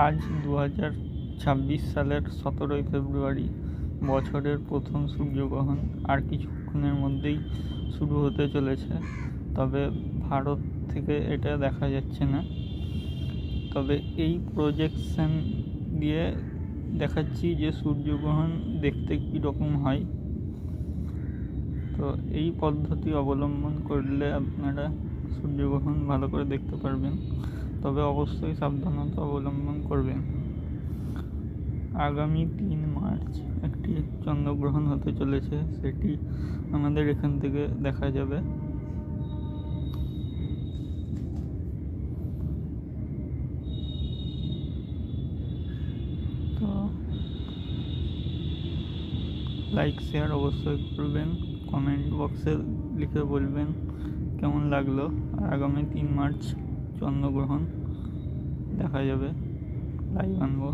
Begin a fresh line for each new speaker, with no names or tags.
আজ 2026 সালের 17ই ফেব্রুয়ারি, বছরের প্রথম সূর্যগ্রহণ আর কিছুক্ষণের মধ্যেই শুরু হতে চলেছে। তবে ভারত থেকে এটা দেখা যাচ্ছে না, তবে এই প্রজেকশন দিয়ে দেখাচ্ছি যে সূর্যগ্রহণ দেখতে কীরকম হয়। তো এই পদ্ধতি অবলম্বন করলে আপনারা সূর্যগ্রহণ ভালো করে দেখতে পারবেন, তবে অবশ্যই সাবধানতা অবলম্বন করবেন। আগামী 3 মার্চ একটি চন্দ্রগ্রহণ হতে চলেছে, সেটি আমাদের এখান থেকে দেখা যাবে। তো লাইক শেয়ার অবশ্যই করবেন, কমেন্ট বক্সে লিখে বলবেন কেমন লাগলো। আর আগামী 3 মার্চ চন্দ্রগ্রহণ দেখা যাবে, লাইভ আনবো।